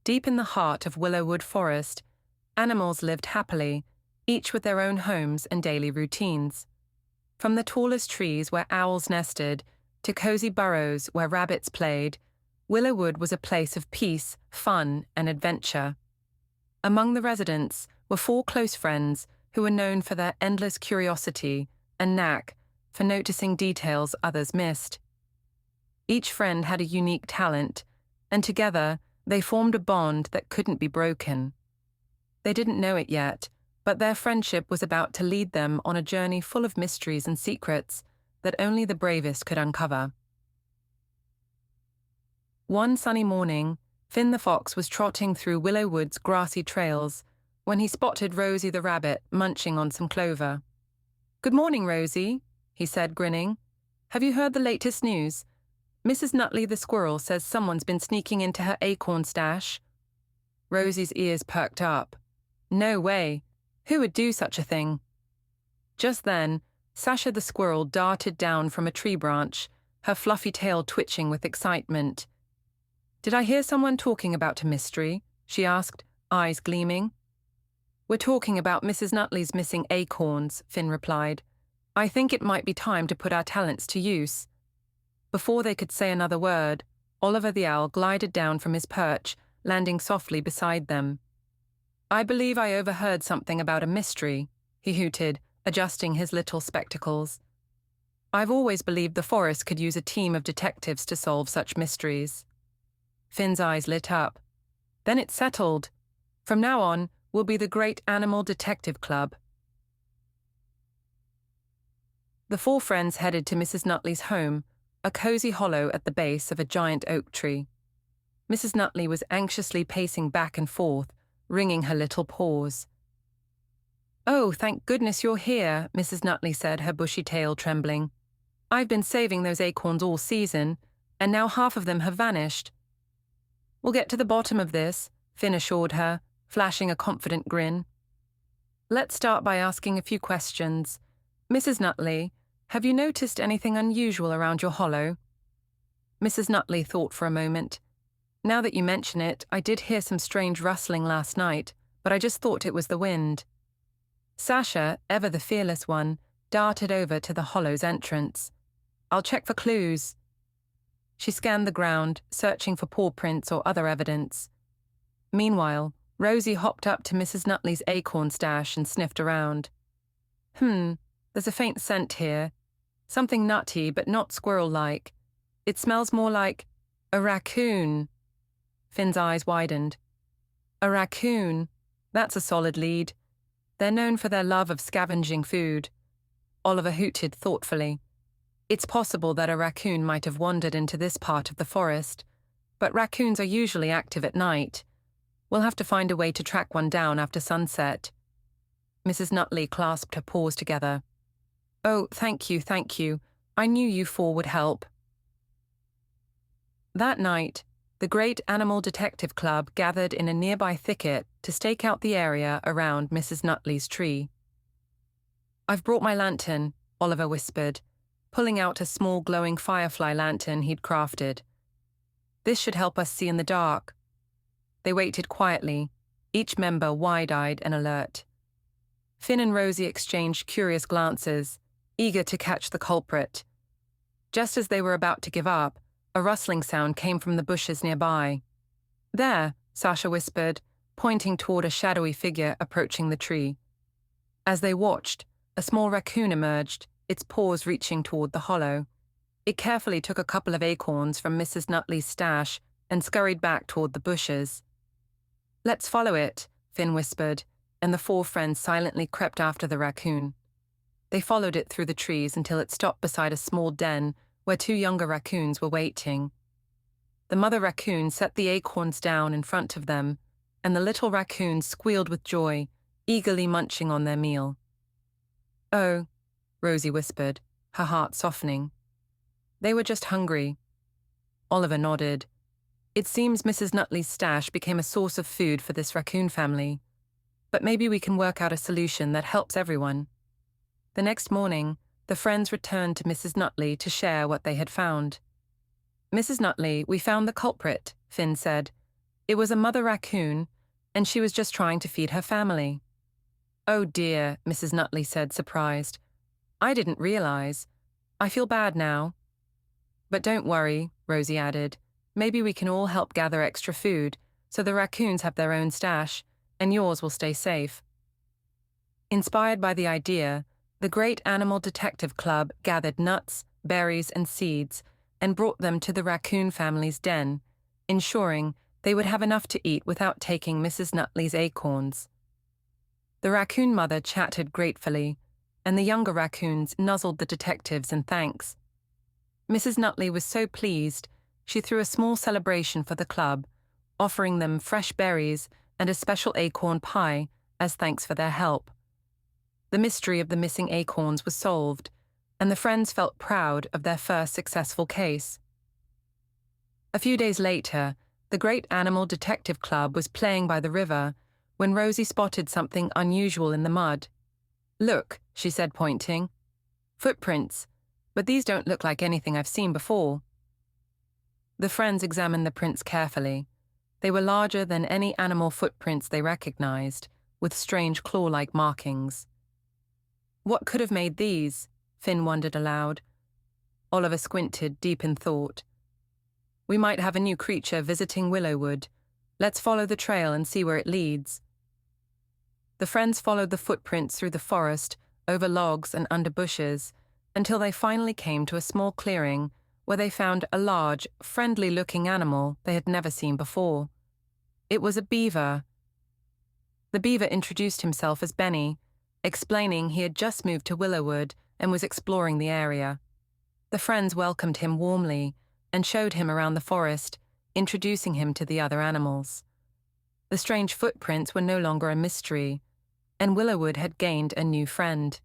Deep in the heart of Willowwood Forest, animals lived happily, each with their own homes and daily routines. From the tallest trees where owls nested to cozy burrows where rabbits played, Willowwood was a place of peace, fun, and adventure. Among the residents were four close friends who were known for their endless curiosity and knack for noticing details others missed. Each friend had a unique talent, and together they formed a bond that couldn't be broken. They didn't know it yet, but their friendship was about to lead them on a journey full of mysteries and secrets that only the bravest could uncover. One sunny morning, Finn the fox was trotting through Willowwood's grassy trails when he spotted Rosie the rabbit munching on some clover. "Good morning, Rosie," he said, grinning. "Have you heard the latest news? Mrs. Nutley the squirrel says someone's been sneaking into her acorn stash." Rosie's ears perked up. "No way. Who would do such a thing?" Just then, Sasha the squirrel darted down from a tree branch, her fluffy tail twitching with excitement. "Did I hear someone talking about a mystery?" she asked, eyes gleaming. "We're talking about Mrs. Nutley's missing acorns," Finn replied. "I think it might be time to put our talents to use." Before they could say another word, Oliver the owl glided down from his perch, landing softly beside them. "I believe I overheard something about a mystery," he hooted, adjusting his little spectacles. "I've always believed the forest could use a team of detectives to solve such mysteries." Finn's eyes lit up. "Then it's settled. From now on, we'll be the Great Animal Detective Club." The four friends headed to Mrs. Nutley's home, a cozy hollow at the base of a giant oak tree. Mrs. Nutley was anxiously pacing back and forth, wringing her little paws. "Oh, thank goodness you're here," Mrs. Nutley said, her bushy tail trembling. "I've been saving those acorns all season, and now half of them have vanished." "We'll get to the bottom of this," Finn assured her, flashing a confident grin. "Let's start by asking a few questions. Mrs. Nutley, have you noticed anything unusual around your hollow?" Mrs. Nutley thought for a moment. "Now that you mention it, I did hear some strange rustling last night, but I just thought it was the wind." Sasha, ever the fearless one, darted over to the hollow's entrance. "I'll check for clues." She scanned the ground, searching for paw prints or other evidence. Meanwhile, Rosie hopped up to Mrs. Nutley's acorn stash and sniffed around. There's a faint scent here. Something nutty, but not squirrel-like. It smells more like a raccoon." Finn's eyes widened. "A raccoon. That's a solid lead. They're known for their love of scavenging food." Oliver hooted thoughtfully. "It's possible that a raccoon might have wandered into this part of the forest, but raccoons are usually active at night. We'll have to find a way to track one down after sunset." Mrs. Nutley clasped her paws together. "Oh, thank you, thank you. I knew you four would help." That night, the Great Animal Detective Club gathered in a nearby thicket to stake out the area around Mrs. Nutley's tree. "I've brought my lantern," Oliver whispered, pulling out a small glowing firefly lantern he'd crafted. "This should help us see in the dark." They waited quietly, each member wide-eyed and alert. Finn and Rosie exchanged curious glances, eager to catch the culprit. Just as they were about to give up, a rustling sound came from the bushes nearby. "There," Sasha whispered, pointing toward a shadowy figure approaching the tree. As they watched, a small raccoon emerged, its paws reaching toward the hollow. It carefully took a couple of acorns from Mrs. Nutley's stash and scurried back toward the bushes. "Let's follow it," Finn whispered, and the four friends silently crept after the raccoon. They followed it through the trees until it stopped beside a small den where two younger raccoons were waiting. The mother raccoon set the acorns down in front of them, and the little raccoons squealed with joy, eagerly munching on their meal. "Oh," Rosie whispered, her heart softening. "They were just hungry." Oliver nodded. "It seems Mrs. Nutley's stash became a source of food for this raccoon family. But maybe we can work out a solution that helps everyone." The next morning, the friends returned to Mrs. Nutley to share what they had found. "Mrs. Nutley, we found the culprit," Finn said. It was a mother raccoon, and she was just trying to feed her family. "Oh dear," Mrs. Nutley said, surprised. "I didn't realize. I feel bad now." "But don't worry," Rosie added. "Maybe we can all help gather extra food, so the raccoons have their own stash, and yours will stay safe." Inspired by the idea, the Great Animal Detective Club gathered nuts, berries, and seeds and brought them to the raccoon family's den, ensuring they would have enough to eat without taking Mrs. Nutley's acorns. The raccoon mother chattered gratefully, and the younger raccoons nuzzled the detectives in thanks. Mrs. Nutley was so pleased, she threw a small celebration for the club, offering them fresh berries and a special acorn pie as thanks for their help. The mystery of the missing acorns was solved, and the friends felt proud of their first successful case. A few days later, the Great Animal Detective Club was playing by the river when Rosie spotted something unusual in the mud. "Look," she said, pointing. "Footprints, but these don't look like anything I've seen before." The friends examined the prints carefully. They were larger than any animal footprints they recognized, with strange claw-like markings. "What could have made these?" Finn wondered aloud. Oliver squinted, deep in thought. "We might have a new creature visiting Willowwood. Let's follow the trail and see where it leads." The friends followed the footprints through the forest, over logs and under bushes, until they finally came to a small clearing where they found a large, friendly-looking animal they had never seen before. It was a beaver. The beaver introduced himself as Benny, explaining he had just moved to Willowwood and was exploring the area. The friends welcomed him warmly and showed him around the forest, introducing him to the other animals. The strange footprints were no longer a mystery, and Willowwood had gained a new friend.